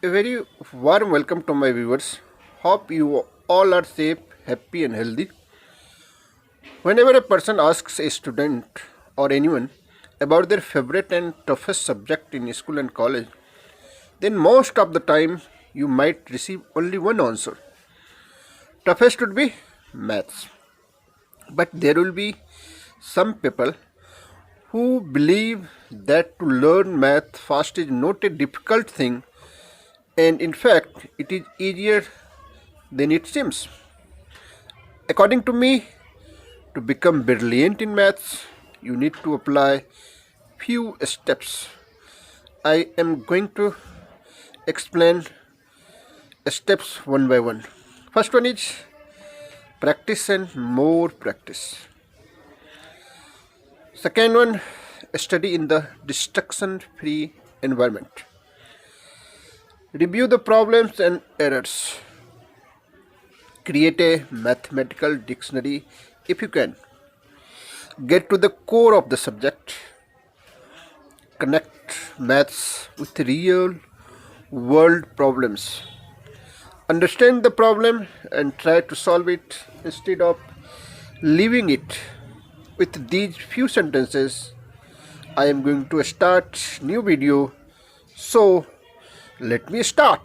A very warm welcome to my viewers. Hope you all are safe, happy, and healthy. Whenever a person asks a student or anyone about their favorite and toughest subject in school and college, then most of the time you might receive only one answer. Toughest would be maths. But there will be some people who believe that to learn math fast is not a difficult thing, and in fact it is easier than it seems. According to me, to become brilliant in maths, you need to apply few steps. I am going to explain steps one by one. First one is practice and more practice. Second one, study in the distraction free environment. Review the problems and errors. Create a mathematical dictionary if you can. Get to the core of the subject. Connect maths with real world problems. Understand the problem and try to solve it instead of leaving it. With these few sentences, I am going to start new video. So let me start.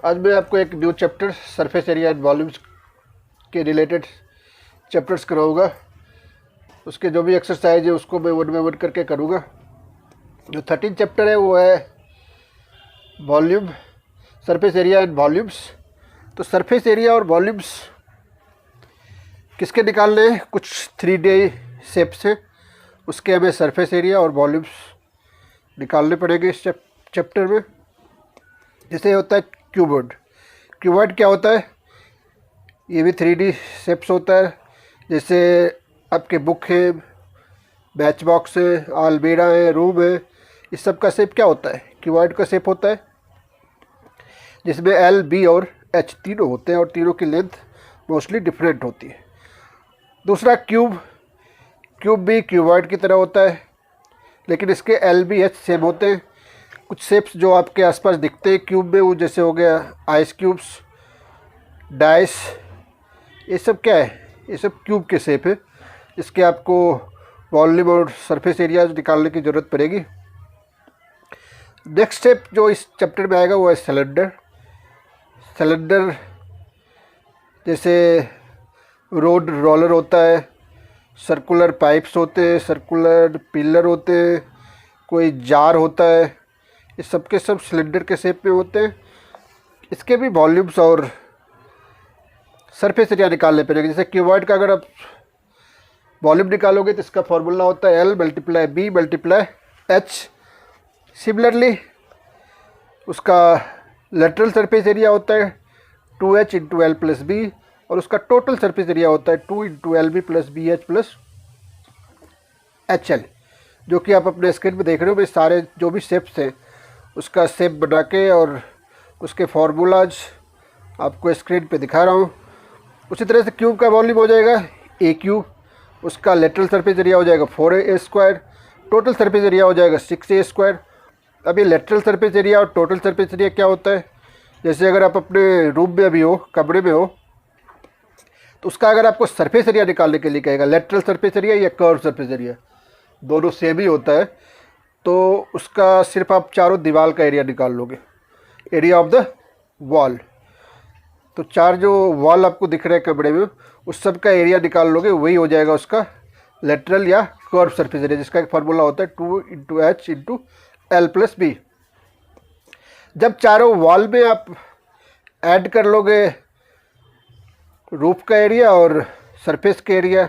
आज मैं आपको एक new chapter surface area and volumes के related chapters कराऊंगा. उसके जो भी exercise है उसको मैं वन बाय वन करके करूँगा. जो 13 चैप्टर है वो है volume, surface area and volumes. तो सरफेस एरिया और वॉल्यूम्स किसके निकालने हैं? कुछ 3D शेप्स हैं, उसके हमें सरफेस एरिया और वॉल्यूम्स निकालने पड़ेंगे इस चैप्टर में. जैसे होता है क्यूबॉइड. क्यूबॉइड क्या होता है? ये भी 3D शेप्स होता है. जैसे आपके बुक है, मैच बॉक्स है, अलमीरा है, रूम है, इस सब का शेप क्या होता है? क्यूबॉइड का शेप होता है, जिसमें L, B और H तीनों होते हैं और तीनों की लेंथ मोस्टली डिफरेंट होती है. दूसरा क्यूब. क्यूब भी क्यूबॉइड की तरह होता है, लेकिन इसके L, B, H सेम होते हैं. कुछ शेप्स जो आपके आसपास दिखते हैं क्यूब में, वो जैसे हो गया आइस क्यूब्स, डाइस, ये सब क्या है? ये सब क्यूब के शेप है. इसके आपको वॉल्यूम और सरफेस एरिया निकालने की ज़रूरत पड़ेगी. नेक्स्ट स्टेप जो इस चैप्टर में आएगा वो है सिलेंडर. सिलेंडर जैसे रोड रोलर होता है, सर्कुलर पाइप्स होते हैं, सर्कुलर पिलर होते हैं, कोई जार होता है, ये सब के सब सिलेंडर के शेप में होते हैं. इसके भी वॉल्यूम्स और सरफेस एरिया निकालने पड़ेंगे. जैसे क्यूबॉइड का अगर आप वॉल्यूम निकालोगे तो इसका फॉर्मूला होता है L multiply B multiply H. Similarly उसका लेटरल सरफेस एरिया होता है 2H into L plus B, और उसका टोटल सरफेस एरिया होता है 2 into LB plus BH plus HL, जो कि आप अपने स्क्रीन में देख रहे हो. मैं सारे जो भी शेप्स हैं उसका शेप बना के और उसके फार्मूलाज आपको स्क्रीन पे दिखा रहा हूँ. उसी तरह से क्यूब का वॉल्यूम हो जाएगा A क्यूब, उसका लेटरल सरफेस एरिया हो जाएगा 4A square, total surface area हो जाएगा 6A स्क्वायर. अब ये लेटरल सरफेस एरिया और टोटल सरफेस एरिया क्या होता है? जैसे अगर आप अपने रूम में भी हो, कमरे में हो, तो उसका अगर आपको सरफेस एरिया निकालने के लिए कहेगा, लेटरल सरफेस एरिया या कर्व सरफेस एरिया, दोनों सेम ही होता है, तो उसका सिर्फ आप चारों दीवार का एरिया निकाल लोगे, एरिया ऑफ द वॉल. तो चार जो वॉल आपको दिख रहे हैं कमरे में, उस सब का एरिया निकाल लोगे, वही हो जाएगा उसका लेटरल या कर्व सरफेस एरिया, जिसका एक फार्मूला होता है 2 into H into L plus B. जब चारों वॉल में आप ऐड कर लोगे रूफ का एरिया और सरफेस का एरिया,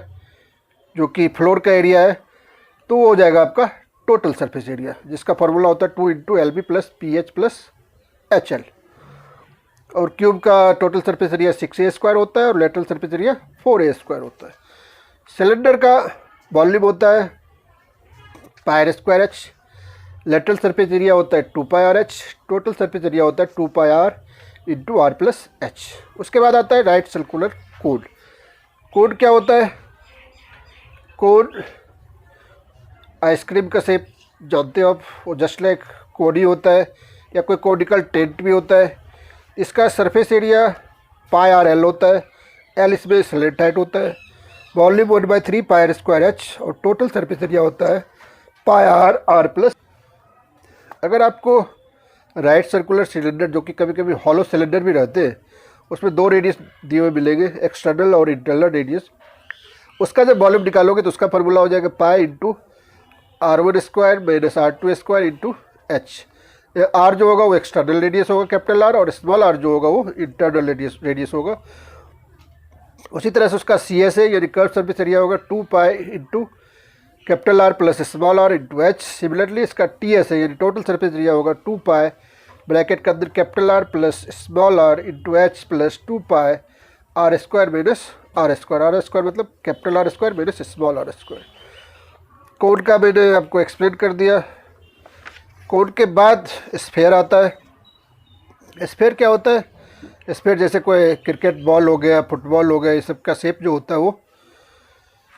जो कि फ्लोर का एरिया है, तो वो हो जाएगा आपका टोटल सरफेस एरिया, जिसका फार्मूला होता है 2 into LB plus PH plus HL. और क्यूब का total surface area 6A square होता है और lateral surface area 4A square होता है. सिलेंडर का वॉल्यूम होता है pi square H, lateral surface area होता है 2πr/h, टोटल सरफेस एरिया होता है 2πr into are plus H. उसके बाद आता है राइट सर्कुलर कोन। कोन क्या होता है? कोन आइसक्रीम का शेप जानते हो आप, वो जस्ट लाइक कोन ही होता है, या कोई कोनिकल टेंट भी होता है। इसका surface area pi are L होता है, एल इसमें स्लेंट हाइट होता है, volume 1/3 pi are square H, और टोटल सरफेस एरिया होता है पाई आर आर प्लस। अगर आपको राइट सर्कुलर सिलेंडर, जो कि कभी कभी हॉलो सिलेंडर भी रहते हैं, उसमें 2 रेडियस दिए हुए मिलेंगे, एक्सटर्नल और इंटरनल रेडियस, उसका जब वॉल्यूम निकालोगे तो उसका फार्मूला हो जाएगा pi into R1 square minus R2 square into H. R जो होगा वो एक्सटर्नल रेडियस होगा कैपिटल आर, और स्मॉल आर जो होगा वो इंटरनल रेडियस होगा। उसी तरह से उसका सी एस है, यानी कर्व सरफेस एरिया होगा 2 pi into capital R plus small r into H. Similarly इसका टी एस है, यानी टोटल सरफेस एरिया होगा 2 पाई ब्रैकेट के अंदर capital R plus small r into h plus 2 pi are square minus r square. R square मतलब capital R square minus small r square. Cone का मैंने आपको एक्सप्लेन कर दिया। कोन के बाद स्फेयर आता है। स्फेयर क्या होता है? स्फेयर जैसे कोई क्रिकेट बॉल हो गया, फुटबॉल हो गया, ये सब का शेप जो होता है वो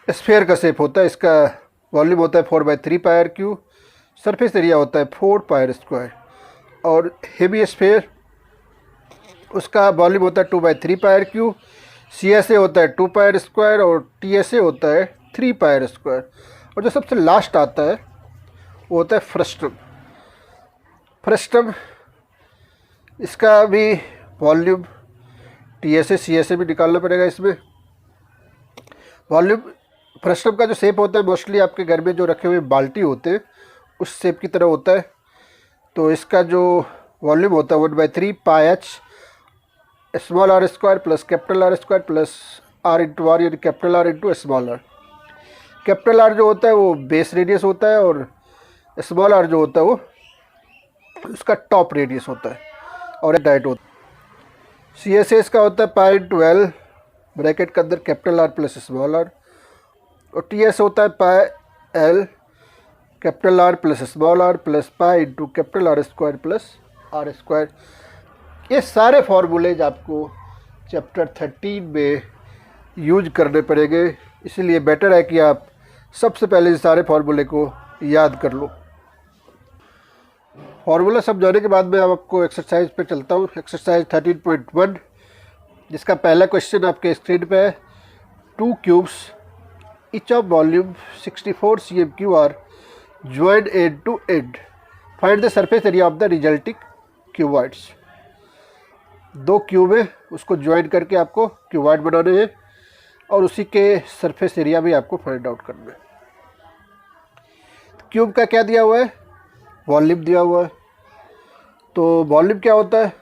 स्फेयर का शेप होता है। इसका वॉल्यूम होता है 4/3 pi r cube, surface area होता है 4 पाई आर स्क्वायर, और हेवी स्फेयर उसका वॉल्यूम होता है 2/3 pi r cube, C S A होता है 2 पाई आर स्क्वायर, और टी एस ए होता है 3 पाई आर स्क्वायर। और जो सबसे लास्ट आता है वो होता है फ्रस्ट्रम। फ्रस्ट्रम इसका भी volume T S A C S A भी निकालना पड़ेगा इसमें। वॉल्यूम फ्रस्ट्रम का जो शेप होता है मोस्टली आपके घर में जो रखे हुए बाल्टी होते हैं उस शेप की तरह होता है। तो इसका जो वॉल्यूम होता है 1/3 pi h small r square plus capital R square plus r into r, यानी capital R into small r. Capital R जो होता है वो बेस रेडियस होता है, और स्मॉल आर जो होता है वो उसका टॉप रेडियस होता है, और एक डाइट होता है। सी एस एस का होता है पाई इंटू एल ब्रैकेट के अंदर capital R plus small r, और टी एस होता है pi L capital R plus small r plus pi into capital R square plus R square. ये सारे फार्मूलेज आपको चैप्टर 13 में यूज करने पड़ेंगे, इसीलिए बेटर है कि आप सबसे पहले इस सारे फार्मूले को याद कर लो। फार्मूला समझाने के बाद मैं आपको एक्सरसाइज पे चलता हूँ। एक्सरसाइज 13.1 जिसका पहला क्वेश्चन आपके स्क्रीन पे है। 2 cubes each of volume 64 cm3 are joined end to end. Find the surface area of the resulting cuboids. 2 cube है, उसको ज्वाइन करके आपको क्यूबॉइड बनाने हैं, और उसी के सरफेस एरिया भी आपको फाइंड आउट करना है। क्यूब का क्या दिया हुआ है? वॉल्यूम दिया हुआ है। तो वॉल्यूम क्या होता है?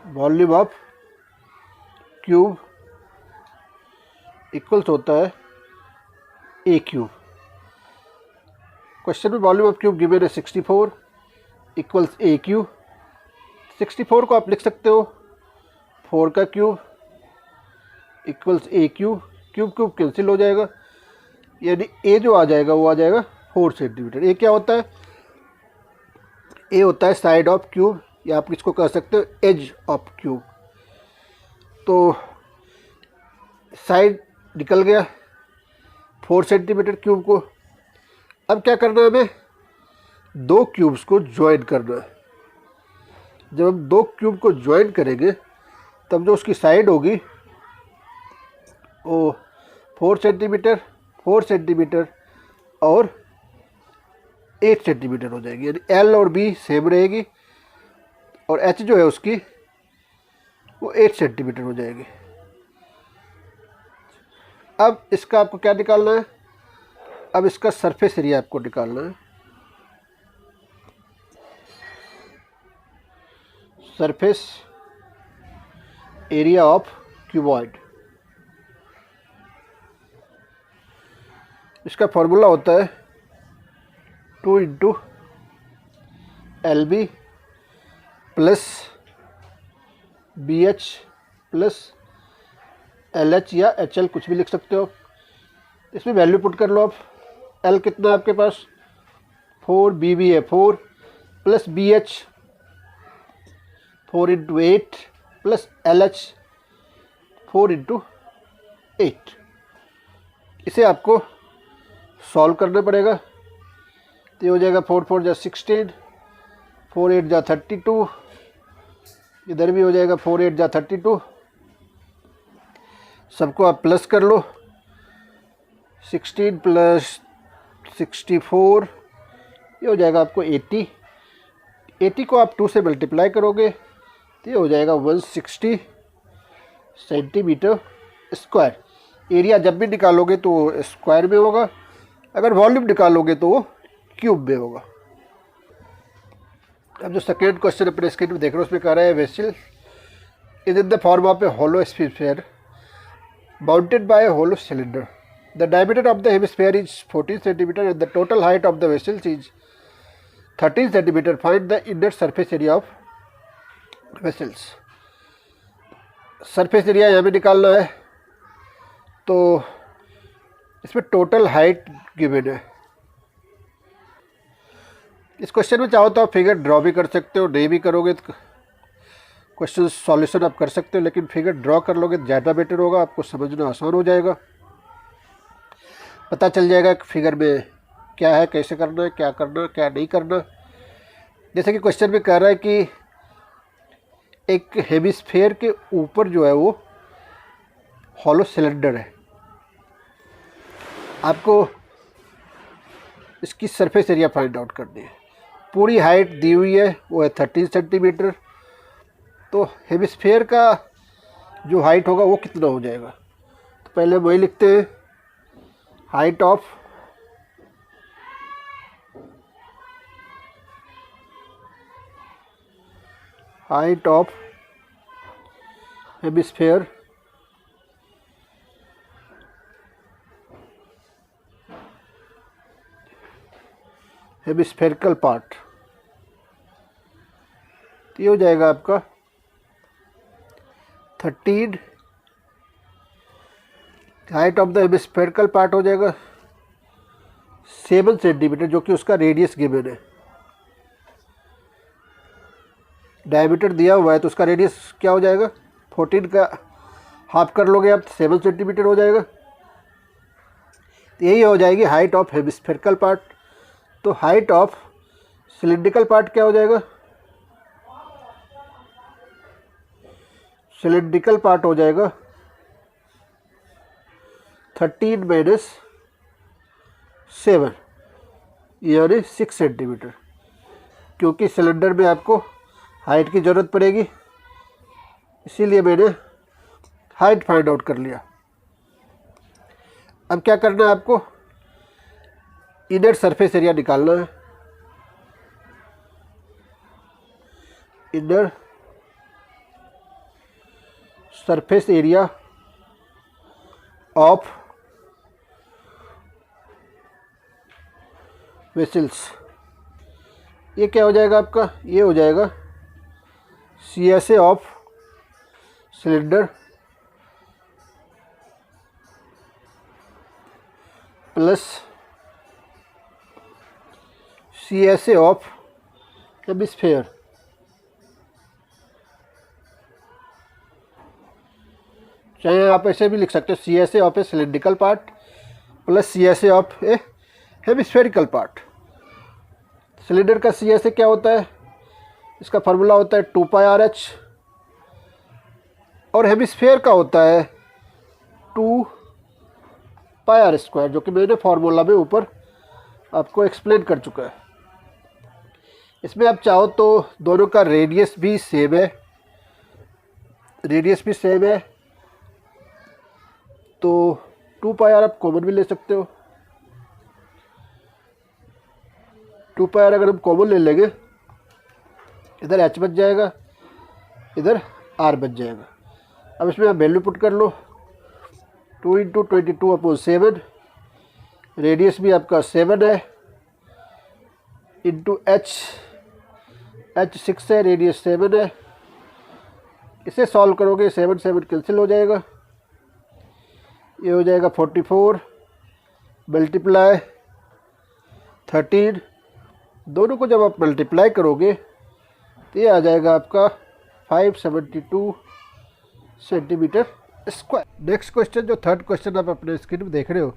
वॉल्यूम ऑफ क्यूब इक्वल्स होता है ए क्यूब। क्वेश्चन में वॉल्यूम ऑफ क्यूब गिवन है 64 इक्वल्स ए क्यूब। 64 को आप लिख सकते हो 4 का cube equals a cube. Cube cube cancel हो जाएगा, यानी ए जो आ जाएगा वो आ जाएगा 4 सेंटीमीटर। ए क्या होता है? ए होता है साइड ऑफ क्यूब, या आप इसको कह सकते हो एज ऑफ क्यूब। तो साइड निकल गया 4 सेंटीमीटर क्यूब को। अब क्या करना है हमें? 2 क्यूब्स को ज्वाइन करना है। जब हम 2 क्यूब को ज्वाइन करेंगे तब जो उसकी साइड होगी वो 4 सेंटीमीटर, 4 सेंटीमीटर और 8 सेंटीमीटर हो जाएगी, यानी एल और बी सेम रहेगी, और एच जो है उसकी वो 8 सेंटीमीटर हो जाएगी। अब इसका आपको क्या निकालना है? अब इसका सरफेस एरिया आपको निकालना है। सरफेस एरिया ऑफ क्यूबॉइड, इसका फॉर्मूला होता है 2 into L B plus B H plus L H या एच एल, कुछ भी लिख सकते हो। इसमें वैल्यू पुट कर लो आप। एल कितना है आपके पास? 4, बी भी है 4 plus B H 4 into 8 plus LH 4 into 8। इसे आपको सॉल्व करना पड़ेगा। तो ये हो जाएगा 4 4 जा 16, 4 8 जा 32, इधर भी हो जाएगा 4 8 जा 32। सबको आप प्लस कर लो। 16 प्लस 64, ये हो जाएगा आपको 80। 80 को आप 2 से मल्टीप्लाई करोगे तो ये हो जाएगा 160 सेंटीमीटर स्क्वायर। एरिया जब भी निकालोगे तो वो स्क्वायर में होगा, अगर वॉल्यूम निकालोगे तो वो क्यूब में होगा। अब जो सेकेंड क्वेश्चन अपने स्क्रीन में देख रहे हो उसमें कह रहा है vessel is in the form of a hollow sphere mounted by a hollow cylinder. The diameter of the hemisphere is 14 cm and the total height of the vessels is 13 cm. Find the inner surface area of vessels. Surface area यहाँ पे निकालना है, तो इसमें total height given है। इस question में चाहो तो आप फिगर ड्रॉ भी कर सकते हो, नहीं भी करोगे तो क्वेश्चन सॉल्यूशन आप कर सकते हो, लेकिन फिगर ड्रॉ कर लोगे तो ज़्यादा बेटर होगा, आपको समझना आसान हो जाएगा। पता चल जाएगा कि फिगर में क्या है, कैसे करना है, क्या करना है, क्या नहीं करना। जैसे कि क्वेश्चन में कह रहा है कि एक हेमिस्फेयर के ऊपर जो है वो हॉलो सिलेंडर है। आपको इसकी सरफेस एरिया फाइंड आउट करनी है। पूरी हाइट दी हुई है वो है 13 सेंटीमीटर। तो हेमिस्फेयर का जो हाइट होगा वो कितना हो जाएगा, तो पहले हम वही लिखते हैं। Height of hemisphere hemispherical part, ये हो जाएगा आपका 13। Height of the hemispherical part हो जाएगा 7 सेंटीमीटर, जो कि उसका रेडियस गिवन है। डायमीटर दिया हुआ है तो उसका रेडियस क्या हो जाएगा, 14 का हाफ कर लोगे आप 7 सेंटीमीटर हो जाएगा। तो यही हो जाएगी हाइट ऑफ हेमिस्फेरिकल पार्ट। तो हाइट ऑफ सिलिंड्रिकल पार्ट क्या हो जाएगा, सिलिंड्रिकल पार्ट हो जाएगा 13 माइनस 7 यानी 6 सेंटीमीटर, क्योंकि सिलेंडर में आपको हाइट की ज़रूरत पड़ेगी, इसीलिए मैंने हाइट फाइंड आउट कर लिया। अब क्या करना है, आपको इनर सरफेस एरिया निकालना है। Inner surface area of vessels, ये क्या हो जाएगा आपका, ये हो जाएगा CSA of cylinder plus CSA of hemisphere. चाहे आप ऐसे भी लिख सकते हो, CSA of A cylindrical part plus CSA of A hemispherical part. Cylinder का CSA क्या होता है, इसका फार्मूला होता है 2πRH, और हेमिस्फेयर का होता है 2πr², जो कि मैंने फार्मूला में ऊपर आपको एक्सप्लेन कर चुका है। इसमें आप चाहो तो दोनों का रेडियस भी सेम है, तो 2πr आप कॉमन भी ले सकते हो। 2πr अगर हम कॉमन ले लेंगे, इधर h बच जाएगा, इधर r बच जाएगा। अब इसमें आप वैल्यू पुट कर लो, 2 × 22/7, रेडियस भी आपका 7 है, इंटू h 6 है, रेडियस 7 है। इसे सॉल्व करोगे 7 7 कैंसिल हो जाएगा, ये हो जाएगा 44 मल्टीप्लाई 13। दोनों को जब आप मल्टीप्लाई करोगे तो ये आ जाएगा आपका 572 सेंटीमीटर स्क्वायर। नेक्स्ट क्वेश्चन, जो थर्ड क्वेश्चन आप अपने स्क्रीन में देख रहे हो,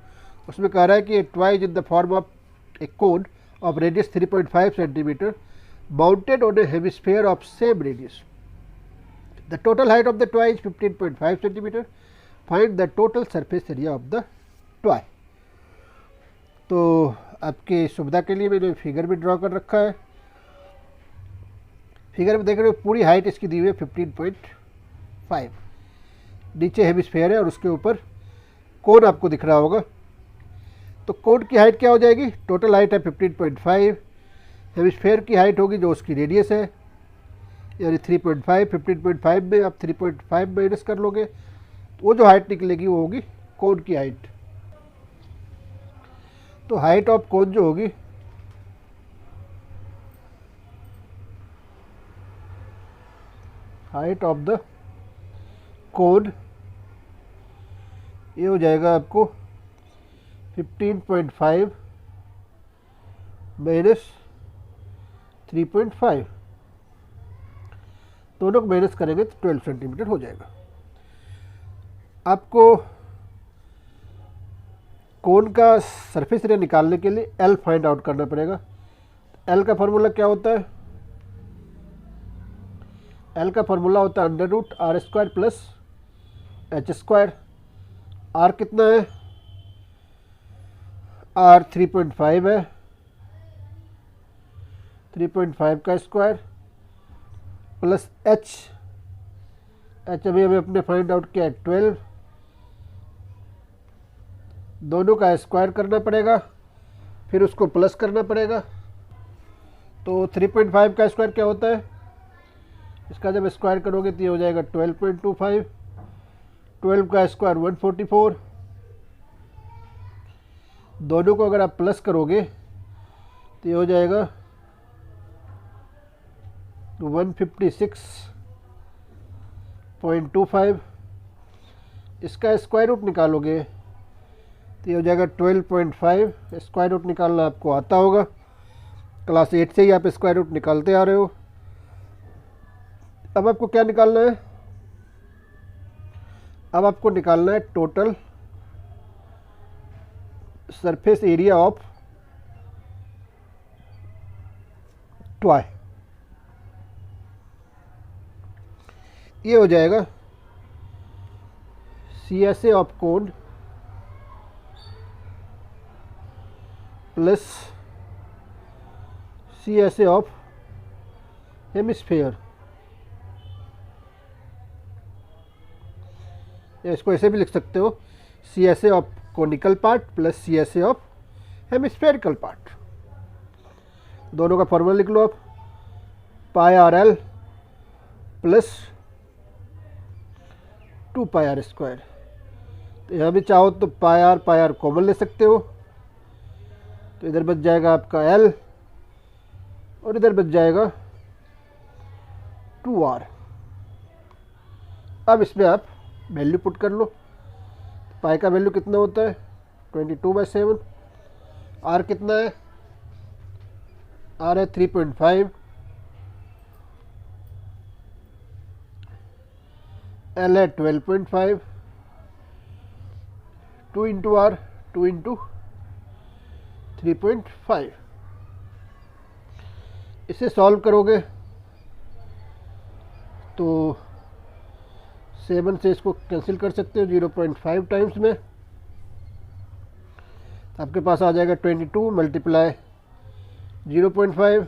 उसमें कह रहा है कि toy is in the form of A cone of radius 3.5 centimetre mounted on A hemisphere of same radius. The total height of the toy is 15.5 centimetre. Find the total surface area of the toy. तो आपकी सुविधा के लिए मैंने figure भी draw कर रखा है। फिगर में देख रहे हो पूरी हाइट इसकी दी हुई है 15.5। नीचे हेमिस्फीयर है और उसके ऊपर कोन आपको दिख रहा होगा। तो कोन की हाइट क्या हो जाएगी? टोटल हाइट है 15.5, हेमिस्फीयर की हाइट होगी जो उसकी रेडियस है यानी 3.5। 15.5 में आप 3.5 माइनस कर लोगे, वो जो हाइट निकलेगी वो होगी कोन की हाइट। तो हाइट ऑफ कोन जो होगी हाइट ऑफ द कोन ये हो जाएगा आपको 15.5 माइनस 3.5, दोनों को माइनस करेंगे तो 12 सेंटीमीटर हो जाएगा। आपको कोन का सरफेस एरिया निकालने के लिए एल फाइंड आउट करना पड़ेगा। एल का फार्मूला क्या होता है? एल का फार्मूला होता है under root R square plus H square. R कितना है? आर 3.5 है, 3.5 का स्क्वायर प्लस एच अभी हमें अपने फाइंड आउट किया है 12, दोनों का स्क्वायर करना पड़ेगा फिर उसको प्लस करना पड़ेगा। तो 3.5 का स्क्वायर क्या होता है? इसका जब स्क्वायर करोगे तो ये हो जाएगा 12.25। 12 का स्क्वायर 144, दोनों को अगर आप प्लस करोगे तो ये हो जाएगा 156.25। इसका स्क्वायर रूट निकालोगे तो ये हो जाएगा 12.5। स्क्वायर रूट निकालना आपको आता होगा, क्लास 8 से ही आप स्क्वायर रूट निकालते आ रहे हो। अब आपको क्या निकालना है? अब आपको निकालना है total surface area of toy. ये हो जाएगा CSA of cone plus CSA of hemisphere, या इसको ऐसे भी लिख सकते हो CSA of conical part plus CSA of hemispherical part. दोनों का फॉर्मूला लिख लो आप, pi are l plus 2 pi are square. तो यहाँ भी चाहो तो पाई आर कॉमन ले सकते हो, तो इधर बच जाएगा आपका एल और इधर बच जाएगा 2r। अब इसमें आप वैल्यू पुट कर लो। पाई का वैल्यू कितना होता है? 22/7। आर कितना है? आर है 3.5, एल है 12.5। 2 इंटू आर 2 इंटू 3.5। इसे सॉल्व करोगे तो 7 से इसको कैंसिल कर सकते हो 0.5 टाइम्स में। आपके पास आ जाएगा 22 मल्टीप्लाई 0.5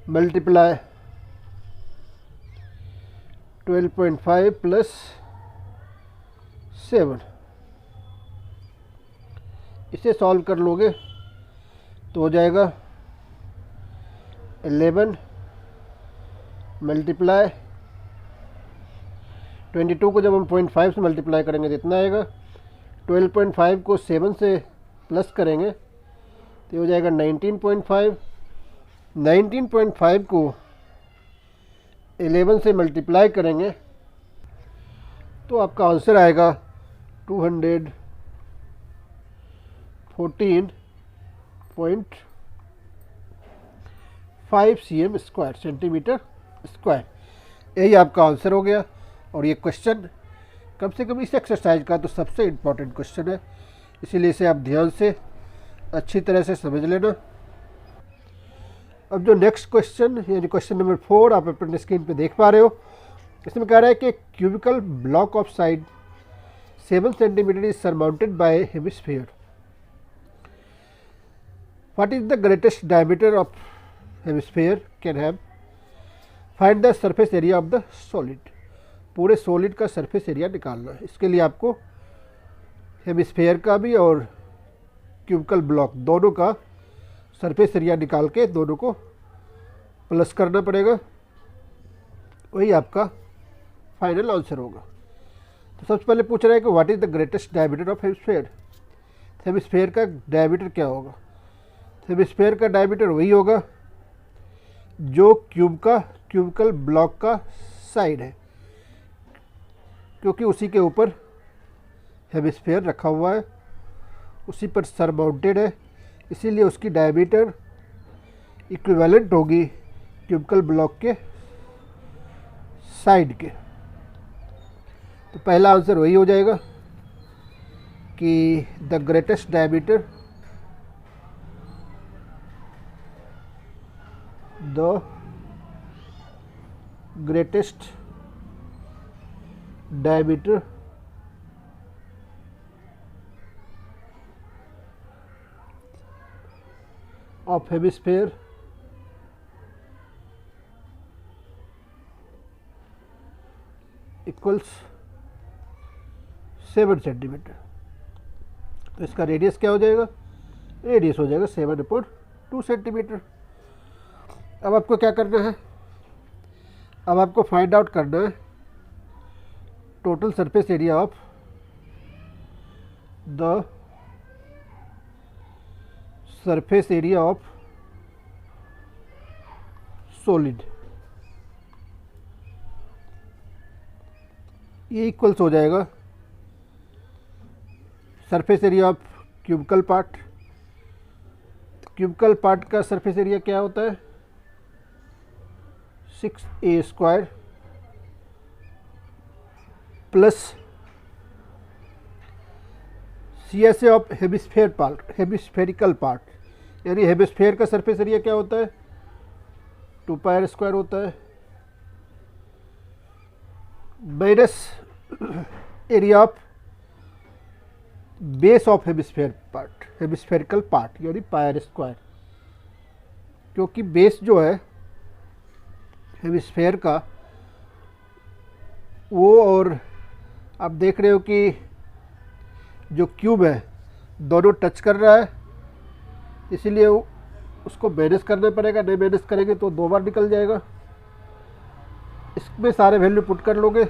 मल्टीप्लाई 12.5 प्लस 7। इसे सॉल्व कर लोगे तो हो जाएगा 11 मल्टीप्लाई 22 को जब हम 0.5 से मल्टीप्लाई करेंगे तो इतना आएगा। 12.5 को 7 से प्लस करेंगे तो हो जाएगा 19.5। 19.5 को 11 से मल्टीप्लाई करेंगे तो आपका आंसर आएगा 214.5 cm स्क्वायर, सेंटीमीटर स्क्वायर। यही आपका आंसर हो गया। और ये क्वेश्चन कम से कम इस एक्सरसाइज का तो सबसे इम्पोर्टेंट क्वेश्चन है, इसीलिए इसे आप ध्यान से अच्छी तरह से समझ लेना। अब जो नेक्स्ट क्वेश्चन यानी क्वेश्चन नंबर 4 आप अपने स्क्रीन पे देख पा रहे हो, इसमें कह रहा है कि cubical block of side 7 centimetre is surmounted bye hemisphere. What is the greatest diameter of hemisphere can have? Find the surface area of the solid. पूरे सॉलिड का सरफेस एरिया निकालना है। इसके लिए आपको हेमिस्फीयर का भी और क्यूबिकल ब्लॉक दोनों का सरफेस एरिया निकाल के दोनों को प्लस करना पड़ेगा, वही आपका फाइनल आंसर होगा। तो सबसे पहले पूछ रहा है कि what is the greatest diameter of hemisphere. Hemisphere का डायमीटर क्या होगा? हेमिस्फीयर का डायमीटर वही होगा जो क्यूबिकल ब्लॉक का साइड है, क्योंकि उसी के ऊपर हेमिस्फीयर रखा हुआ है, उसी पर सरमाउंटेड है, इसीलिए उसकी डायमीटर इक्विवेलेंट होगी क्यूबिकल ब्लॉक के साइड के। तो पहला आंसर वही हो जाएगा कि the greatest diameter of hemisphere equals 7 centimetre. तो इसका रेडियस क्या हो जाएगा? रेडियस हो जाएगा 7/2 सेंटीमीटर। अब आपको क्या करना है? अब आपको फाइंड आउट करना है total surface area of the surface area of solid. ये इक्वल्स हो जाएगा surface area of cubical part. Cubical part का सरफेस एरिया क्या होता है? 6a² plus CSA of hemispherical part, यानी हेमिस्फेयर का सरफेस एरिया क्या होता है? 2πr² होता है, minus area of base of hemispherical part यानी πr², क्योंकि बेस जो है हेमिस्फेयर का वो, और आप देख रहे हो कि जो क्यूब है दोनों टच कर रहा है, इसीलिए उसको माइनस करना पड़ेगा, नहीं माइनस करेंगे तो 2 बार निकल जाएगा। इसमें सारे वैल्यू पुट कर लोगे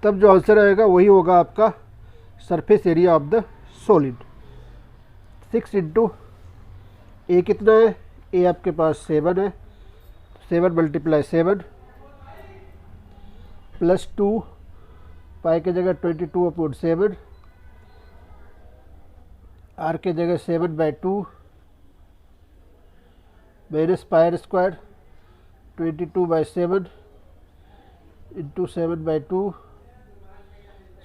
तब जो आंसर आएगा वही होगा आपका surface area of the solid. 6 into a कितना है? ए आपके पास 7 है, 7 × 7 प्लस 2 पाई की जगह 22/7, आर के जगह 7/2 माइनस πr² 22/7 इंटू 7/2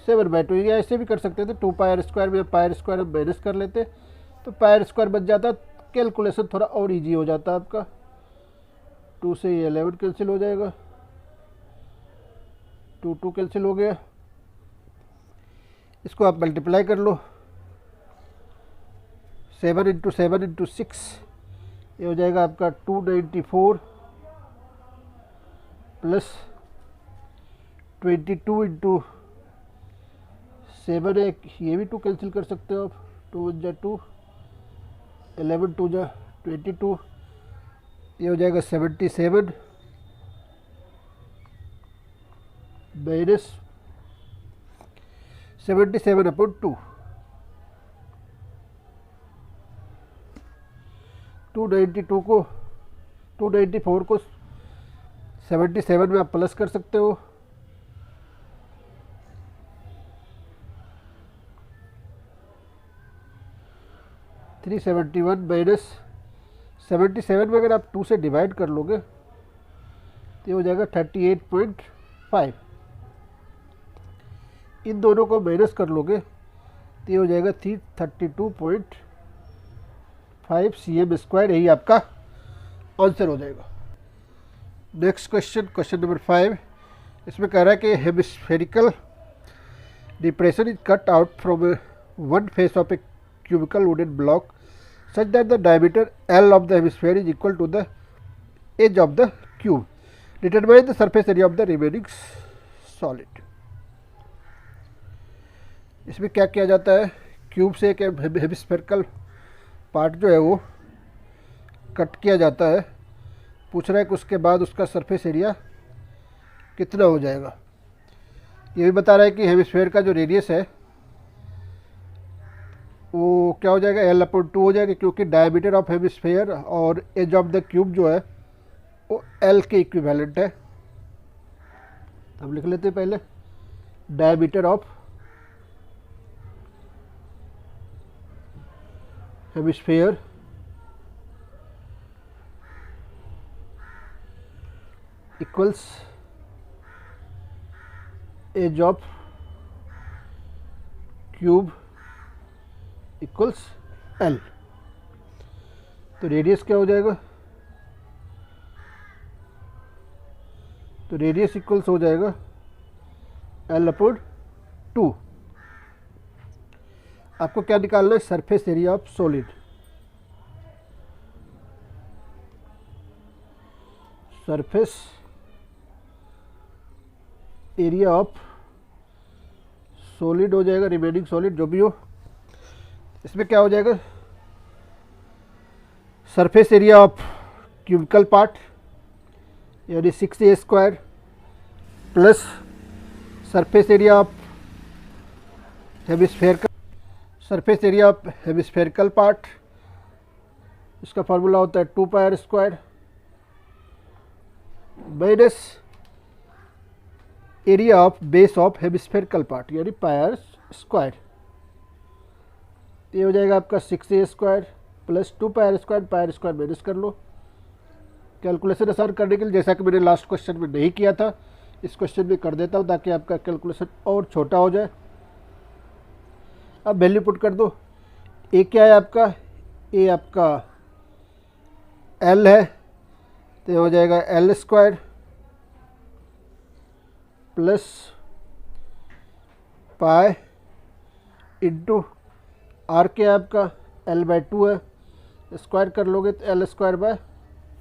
7/2। या ऐसे भी कर सकते थे, 2πr² में πr² हम माइनस कर लेते तो πr² बच जाता, कैलकुलेशन थोड़ा और इजी हो जाता आपका। 2 से ये 11 कैंसिल हो जाएगा, 2 कैंसिल हो गया। इसको आप मल्टीप्लाई कर लो, 7 × 7 × 6 ये हो जाएगा आपका 294 प्लस 22 × 7 है, ये भी 2 कैंसिल कर सकते हो आप, 2 × 2 11 2 22, ये हो जाएगा 77 माइनस 77/2। 294 को 77 में आप प्लस कर सकते हो, 371 माइनस 77 में अगर आप 2 से डिवाइड कर लोगे तो ये हो जाएगा 38.5। इन दोनों को माइनस कर लोगे तो ये हो जाएगा 332.5 cm²। यही आपका आंसर हो जाएगा। नेक्स्ट क्वेश्चन, क्वेश्चन नंबर 5, इसमें कह रहा है कि hemispherical depression is cut out from one face of a cubical wooden block such that the diameter L of the hemisphere is equal to the edge of the cube. Determine the surface area of the remaining solid. इसमें क्या किया जाता है, cube से एक hemispherical part जो है वो कट किया जाता है। पूछ रहा है कि उसके बाद उसका सरफेस एरिया कितना हो जाएगा। ये भी बता रहा है कि हेमिस्फेयर का जो रेडियस है वो क्या हो जाएगा, L/2 हो जाएगा, क्योंकि डायमीटर ऑफ हेमिस्फेयर और एज ऑफ द क्यूब जो है वो L के इक्विवेलेंट है। हम लिख लेते हैं पहले diameter of hemisphere equals edge of cube equals L। तो रेडियस क्या हो जाएगा, तो रेडियस इक्वल्स हो जाएगा L/2। आपको क्या निकालना है, surface area of solid. Surface area of solid हो जाएगा, रिमेनिंग सॉलिड जो भी हो। इसमें क्या हो जाएगा, surface area of cubical part यानी 6a² plus surface area of hemispherical, surface area of hemispherical part, इसका फार्मूला होता है 2πr² minus area of base of hemispherical part यानी πr²। ये हो जाएगा आपका 6a² plus 2πr² πr² minus कर लो। कैलकुलेशन आसान करने के लिए, जैसा कि मैंने लास्ट क्वेश्चन में नहीं किया था, इस क्वेश्चन में कर देता हूँ ताकि आपका कैलकुलेशन और छोटा हो जाए। अब वैल्यू पुट कर दो। ए क्या है आपका, ए आपका L है, तो ये हो जाएगा L² plus pi into are क्या है आपका L/2 है, स्क्वायर कर लोगे तो L²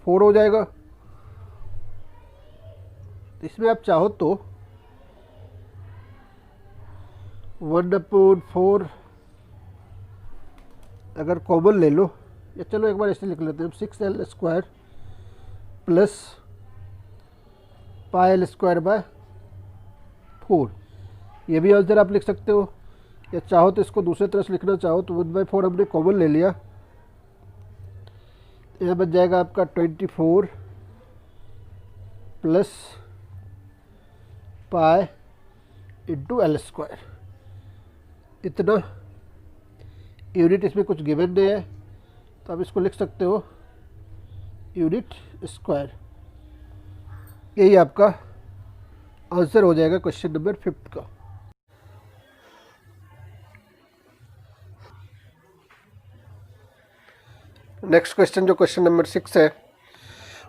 4 हो जाएगा। इसमें आप चाहो तो 1/4 अगर कॉमन ले लो, या चलो एक बार ऐसे लिख लेते हैं 6L² प्लस πL² 4। ये भी आंसर आप लिख सकते हो, या चाहो तो इसको दूसरे तरह से लिखना चाहो तो 1/4 हमने कॉमन ले लिया, यह बच जाएगा आपका 24 प्लस पाई इंटू L²। इतना यूनिट इसमें कुछ गिवन नहीं है तो आप इसको लिख सकते हो यूनिट स्क्वायर। यही आपका आंसर हो जाएगा क्वेश्चन नंबर 5 का। नेक्स्ट क्वेश्चन जो क्वेश्चन नंबर 6 है,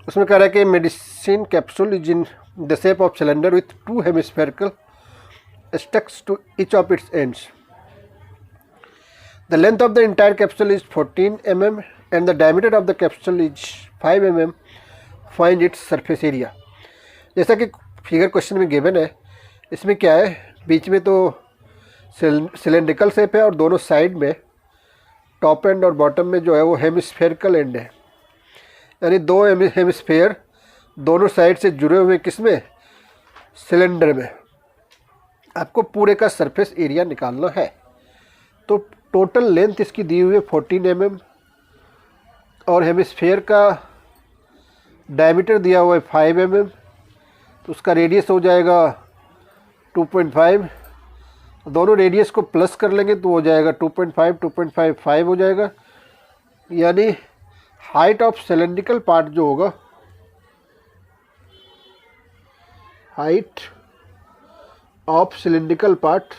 उसमें कह रहा है कि medicine capsule is in the shape of cylinder with 2 hemispherical stuck to each of its ends. The length of the entire capsule is 14 mm and the diameter of the capsule is 5 mm। Find its surface area. जैसा कि figure question में given है, इसमें क्या है, बीच में तो cylindrical shape है और दोनों साइड में टॉप एंड और बॉटम में जो है वो हेमिस्फेरिकल एंड है, यानी दो हेमिस्फेयर दोनों साइड से जुड़े हुए किसमें, सिलेंडर में। आपको पूरे का सरफेस एरिया निकालना है। तो टोटल लेंथ इसकी दी हुई है 14 mm और हेमिस्फेयर का डायमीटर दिया हुआ है 5 mm, तो उसका रेडियस हो जाएगा 2.5। दोनों रेडियस को प्लस कर लेंगे तो हो जाएगा 2.5 2.5 5 हो जाएगा, यानी हाइट ऑफ सिलेंड्रिकल पार्ट जो होगा, height of cylindrical part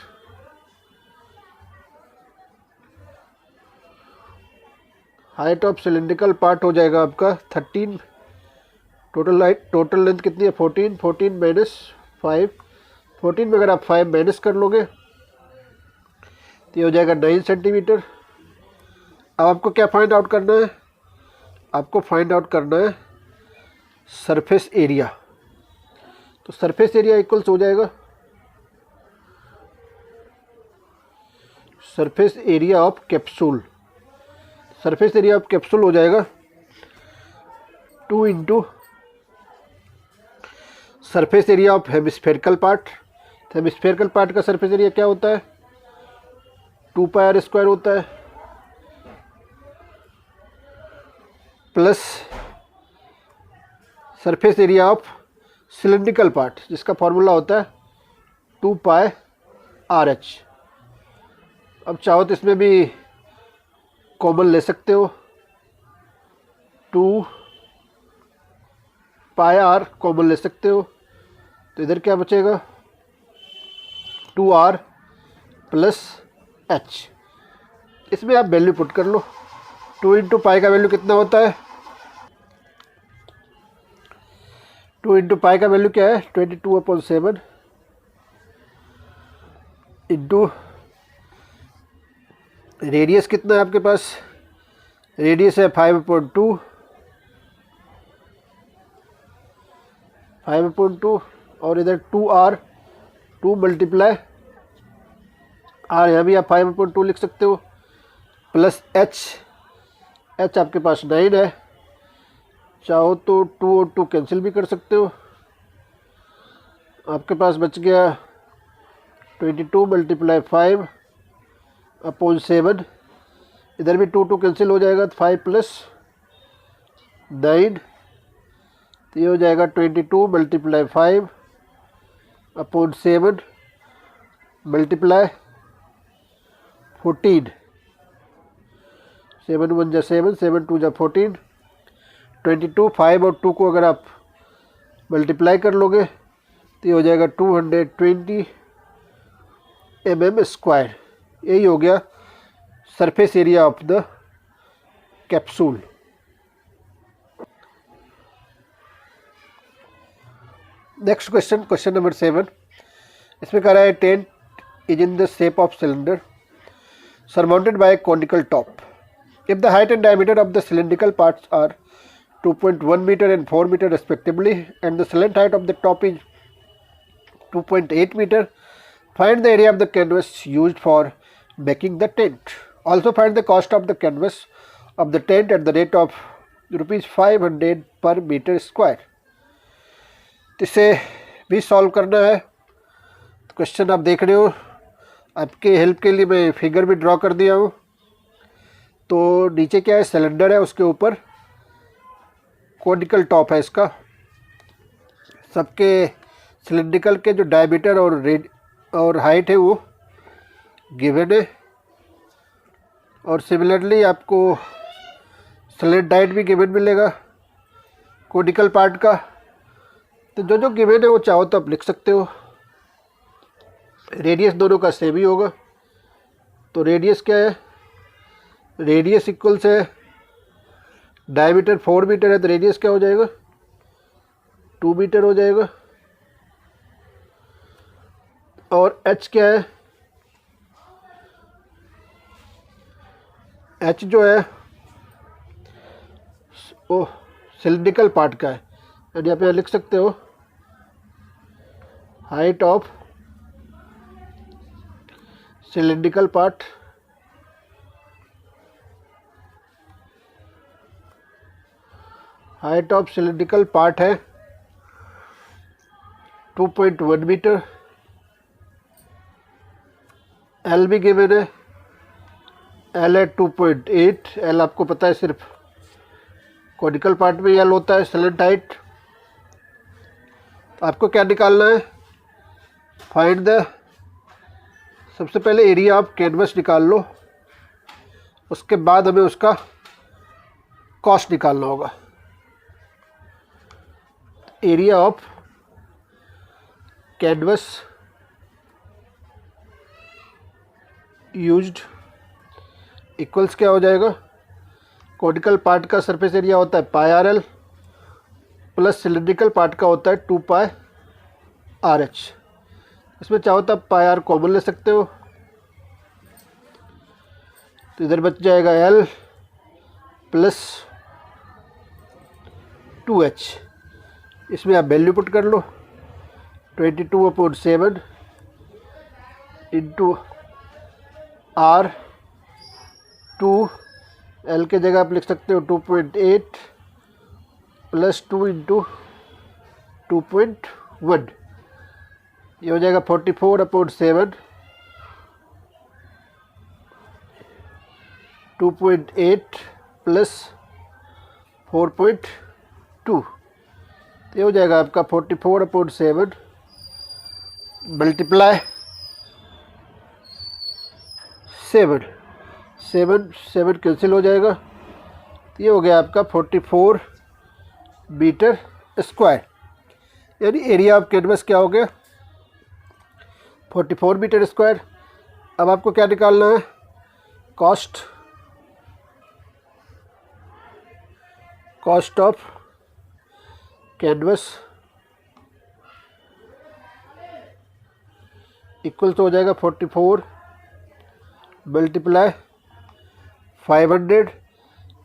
height of cylindrical part हो जाएगा आपका 13, टोटल लेंथ कितनी है 14, 14 माइनस 5, 14 में अगर आप 5 माइनस कर लोगे तो ये हो जाएगा 9 सेंटीमीटर। अब आपको क्या फाइंड आउट करना है, आपको फाइंड आउट करना है सरफेस एरिया। तो सरफेस एरिया इक्वल्स हो जाएगा surface area of capsule, surface area of capsule हो जाएगा 2 into surface area of hemispherical part. Hemispherical part का सरफेस एरिया क्या होता है 2 पाई आर स्क्वायर होता है, plus surface area of cylindrical part जिसका फॉर्मूला होता है 2 पाई आर एच। अब चाहो तो इसमें भी कॉमन ले सकते हो, 2 पाई आर कॉमन ले सकते हो, तो इधर क्या बचेगा 2r प्लस एच। इसमें आप वैल्यू पुट कर लो, 2 इंटू पाई का वैल्यू कितना होता है 2 इंटू पाई का वैल्यू क्या है 22/7 इंटू रेडियस कितना है आपके पास, रेडियस है 5/2 और इधर 2r 2 मल्टीप्लाई आर, यहाँ भी आप 5/2 लिख सकते हो, प्लस एच आपके पास 9 है, चाहो तो 2 और 2 कैंसिल भी कर सकते हो, आपके पास बच गया 22 मल्टीप्लाई 5/7, इधर भी 2 कैंसिल हो जाएगा, 5 प्लस 9, तो ये हो जाएगा 22 मल्टीप्लाई 5/7 मल्टीप्लाई 14, 7 1 जा 7, 7 2 जा 14, 22, 5 और 2 को अगर आप मल्टीप्लाई कर लोगे तो ये हो जाएगा 220 mm स्क्वायर। यही हो गया surface area of the capsule. Next question, question number 7, इसमें कह रहा है tent is in the shape of cylinder surmounted by a conical top. If the height and diameter of the cylindrical parts are 2.1 meter and 4 meter respectively, and the slant height of the top is 2.8 meter, find the area of the canvas used for making the tent. Also find the cost of the canvas of the tent at the rate of ₹500 per meter square. इसे भी solve करना है। Question आप देख रहे हो, आपके help के लिए मैं फिगर भी ड्रॉ कर दिया हूँ। तो नीचे क्या है, सिलेंडर है, उसके ऊपर कोनिकल टॉप है इसका। सबके सिलिंड्रिकल के जो डायमीटर और हाइट है वो गिवन है, और सिमिलरली आपको स्लेंट हाइट भी गिवन मिलेगा कोनिकल पार्ट का। तो जो जो गिवन है वो चाहो तो आप लिख सकते हो। रेडियस दोनों का सेम ही होगा, तो रेडियस क्या है, रेडियस इक्वल्स है डायमीटर 4 मीटर है, तो रेडियस क्या हो जाएगा 2 मीटर हो जाएगा। और एच क्या है, एच जो है वो सिलिंड्रिकल पार्ट का है, यानी आप यहाँ लिख सकते हो height of cylindrical part height of cylindrical part है 2.1 मीटर। एल भी गिवन है, एल है 2.8। एल आपको पता है सिर्फ कोनिकल पार्ट में एल होता है, स्लेंट हाइट। आपको क्या निकालना है, फाइंड द, सबसे पहले एरिया ऑफ कैनवस निकाल लो, उसके बाद हमें उसका कॉस्ट निकालना होगा। Area of canvas used equals क्या हो जाएगा, कोनिकल पार्ट का सरफेस एरिया होता है pi are l plus cylindrical part का होता है 2 पाई आर एच। इसमें चाहो तो आप पाई आर कॉमन ले सकते हो, तो इधर बच जाएगा एल प्लस 2h। इसमें आप वैल्यू पुट कर लो 22/7 इंटू आर 2, एल के जगह आप लिख सकते हो 2.8 प्लस 2 इंटू 2.1, ये हो जाएगा 44/7 2.8 प्लस 4.2, ये हो जाएगा आपका 44/7 मल्टीप्लाई 7 कैंसिल हो जाएगा, तो ये हो गया आपका 44 मीटर स्क्वायर, यानी एरिया ऑफ कैनवस क्या हो गया 44 मीटर स्क्वायर। अब आपको क्या निकालना है, कॉस्ट ऑफ कैनवस इक्वल तो हो जाएगा 44 मल्टीप्लाई 500,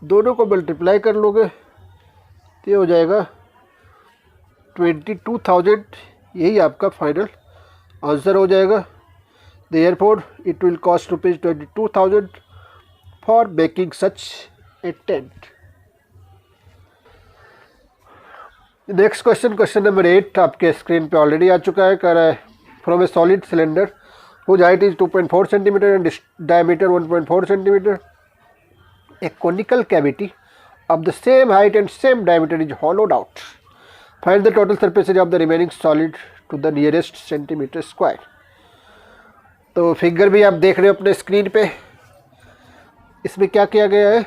दोनों को मल्टीप्लाई कर लोगे तो ये हो जाएगा 22,000, यही आपका फाइनल आंसर हो जाएगा। Therefore it will cost ₹22,000 for making such A tent. Next question number 8 आपके स्क्रीन पे ऑलरेडी आ चुका है। कह रहा है from A solid cylinder whose height is 2.4 cm and diameter 1.4 cm, a conical cavity of the same height and same diameter is hollowed out. Find the total surface area of the remaining solid to the nearest centimeter square. तो figure भी आप देख रहे हो अपने screen पे, इसमें क्या किया गया है,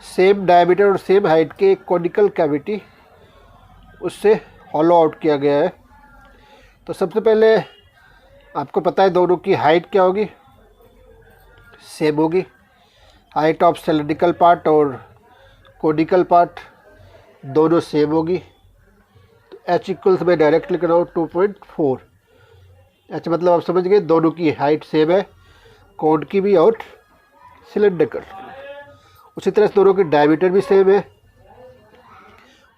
सेम डायमीटर और सेम हाइट के एक कॉनिकल कैविटी उससे हॉलो आउट किया गया है। तो सबसे पहले आपको पता है दोनों की हाइट क्या होगी, सेम होगी, हाइट ऑफ सिलेंड्रिकल पार्ट और कोनिकल पार्ट दोनों सेम होगी। तो एच इक्वल्स में डायरेक्ट लिख रहा हूँ 2.4, एच मतलब आप समझ गए दोनों की हाइट सेम है, कोन की भी और सिलेंड्रिकल। उसी तरह से दोनों की डायमीटर भी सेम है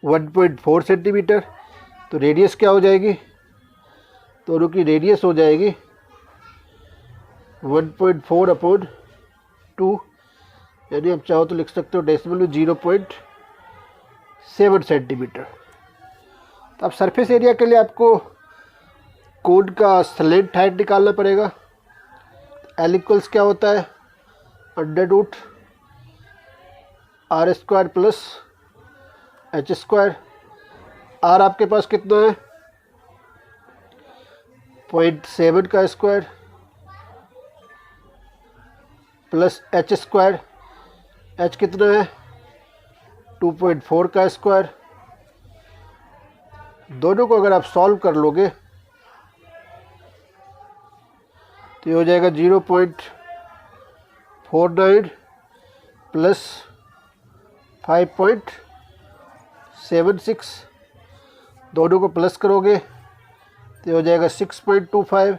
1.4 सेंटीमीटर। तो रेडियस क्या हो जाएगी, दोनों की रेडियस हो जाएगी 1.4/2, यानी आप चाहो तो लिख सकते हो डेसिमल में 0.7 सेंटीमीटर। तो अब सरफेस एरिया के लिए आपको कोन का स्लेंट हाइट निकालना पड़ेगा। एल इक्वल्स क्या होता है, √r² प्लस h²। आर आपके पास कितना है 0.7 का स्क्वायर प्लस h², h कितना है 2.4 का स्क्वायर। दोनों को अगर आप सॉल्व कर लोगे तो ये हो जाएगा 0.49 प्लस 5.76, दोनों को प्लस करोगे तो हो जाएगा 6.25,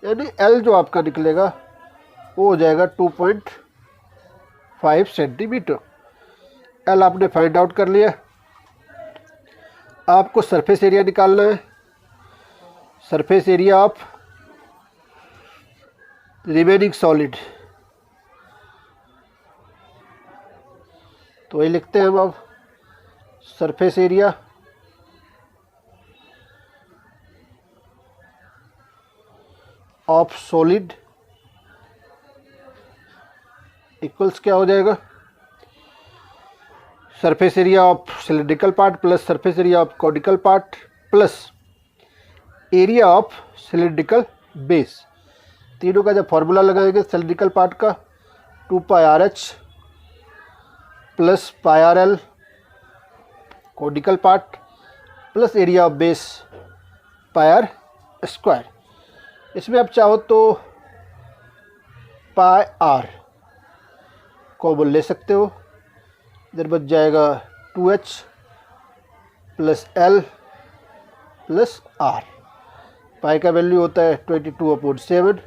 यानी एल जो आपका निकलेगा वो हो जाएगा 2.5 सेंटीमीटर। एल आपने फाइंड आउट कर लिया। आपको सरफेस एरिया निकालना है, surface area of remaining solid, तो वही लिखते हैं हम अब, surface area of solid equals क्या हो जाएगा, surface area of cylindrical part plus surface area of conical part plus area of cylindrical base. तीनों का जब फॉर्मूला लगाएंगे सिलेंड्रिकल पार्ट का 2πRH plus πRL conical part plus area of base πr²। इसमें आप चाहो तो पाई आर कॉमन ले सकते हो, इधर बच जाएगा 2h plus l plus r. Pi का वैल्यू होता है 22/7,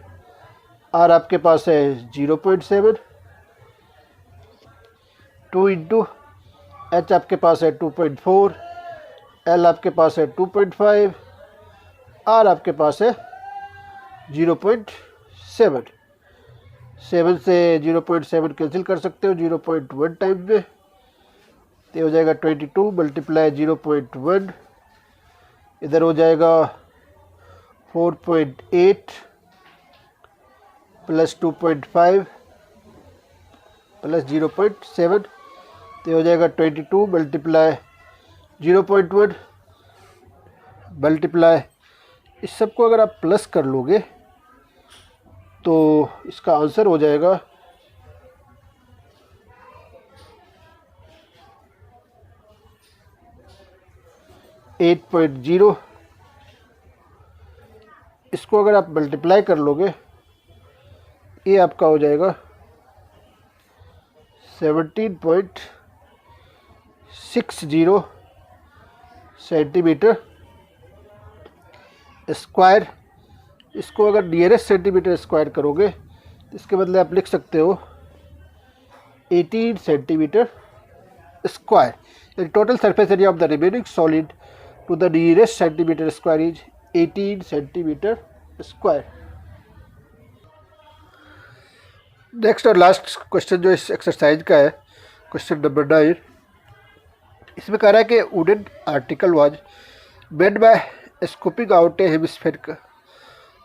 आर आपके पास है 0.7, 2 इंटू एच आपके पास है 2.4, एल आपके पास है 2.5, आर आपके पास है 0.7। 7 से 0.7 कैंसिल कर सकते हो 0.1 टाइम में, तो हो जाएगा 22 मल्टीप्लाई 0.1, इधर हो जाएगा 4.8 प्लस 2.5 प्लस 0.7, तो हो जाएगा 22 मल्टीप्लाई 0.1 मल्टीप्लाई, इस सब को अगर आप प्लस कर लोगे तो इसका आंसर हो जाएगा 8.0। इसको अगर आप मल्टीप्लाई कर लोगे ये आपका हो जाएगा 17.60 सेंटीमीटर स्क्वायर। इसको अगर नियरेस्ट सेंटीमीटर स्क्वायर करोगे तो इसके बदले आप लिख सकते हो 18 centimetre square. Total surface area of the remaining solid to the nearest centimetre square is 18 centimetre square. Next और लास्ट क्वेश्चन जो इस एक्सरसाइज का है, क्वेश्चन नंबर 9, इसमें कह रहा है कि wooden article was made by scooping out A hemisphere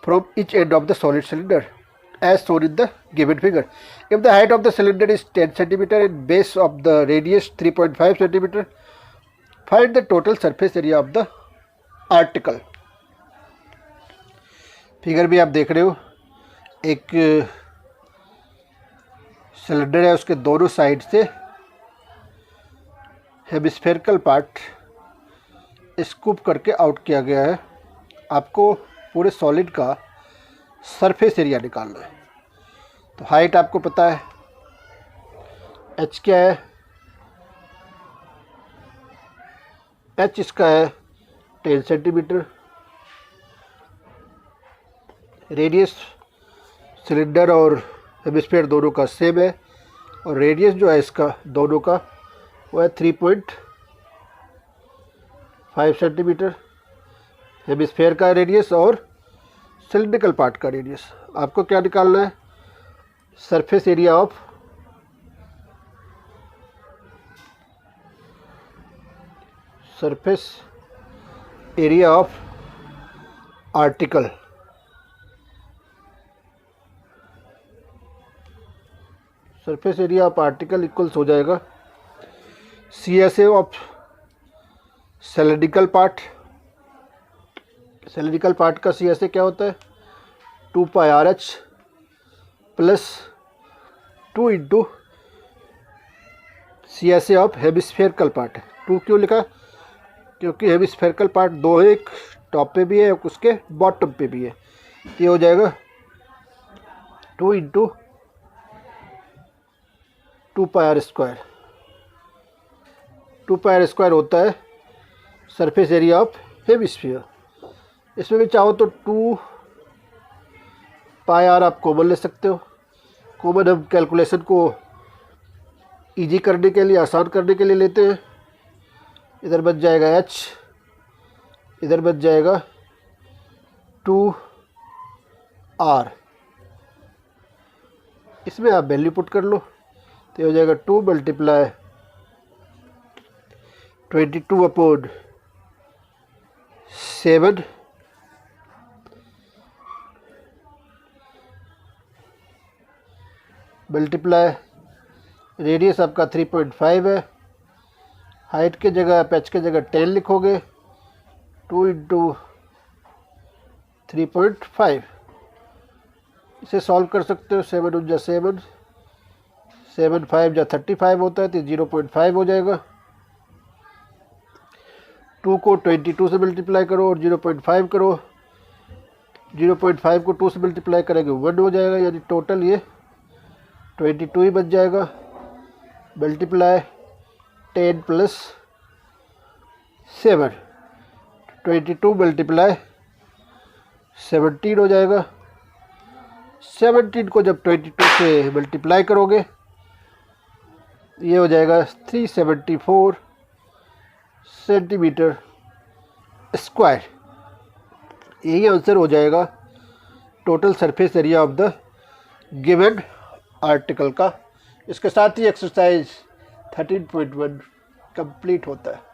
from each end of the solid cylinder as shown in the given figure. If the height of the cylinder is 10 cm and base of the radius 3.5 cm, find the total surface area of the article. Figure भी आप देख रहे हो, एक cylinder है, उसके दोनों side से हेमिस्फेरिकल पार्ट स्कूप करके आउट किया गया है। आपको पूरे सॉलिड का सरफेस एरिया निकालना है। तो हाइट आपको पता है, एच क्या है, एच इसका है 10 सेंटीमीटर। रेडियस सिलेंडर और हेमिस्फीयर दोनों का सेम है, और रेडियस जो है इसका दोनों का वो है 3.5 सेंटीमीटर। हेमिस्फीयर का रेडियस और सिलिंड्रिकल पार्ट का रेडियस। आपको क्या निकालना है, surface area of article. Surface area of article equals हो जाएगा CSA of cylindrical part. Cylindrical part का CSA क्या होता है, 2 पाई RH plus 2 into CSA of hemispherical part. 2 क्यों लिखा, क्योंकि हेमिस्फेरिकल पार्ट दो है, एक टॉप पे भी है उसके बॉटम पे भी है। ये हो जाएगा 2 इंटू 2 पाई R स्क्वायर। 2 पाई R स्क्वायर होता है सरफेस एरिया ऑफ हेमिस्फीयर। इसमें भी चाहो तो 2 पाई R आप कॉमन ले सकते हो। कॉमन हम कैलकुलेशन को इजी करने के लिए, आसान करने के लिए लेते हैं। इधर बच जाएगा H, इधर बच जाएगा 2R। इसमें आप वैल्यू पुट कर लो, तो हो जाएगा 2 मल्टीप्लाई 22/7 मल्टीप्लाई रेडियस आपका 3.5 है। हाइट के जगह आप एच के जगह 10 लिखोगे, 2 इंटू 3.5। इसे सॉल्व कर सकते हो, 7 उन जा 7, 7 5 जा 35 होता है, तो 0.5 हो जाएगा। 2 को 22 से मल्टीप्लाई करो और 0.5 करो, 0.5 को 2 से मल्टीप्लाई करेंगे 1 हो जाएगा, यानी टोटल ये 22 ही बच जाएगा। मल्टीप्लाई 10 प्लस 7, 22 मल्टीप्लाई 17 हो जाएगा। 17 को जब 22 से मल्टीप्लाई करोगे ये हो जाएगा 374 सेंटीमीटर स्क्वायर। यही आंसर हो जाएगा total surface area of the given article का। इसके साथ ही एक्सरसाइज 13.1 कंप्लीट होता है।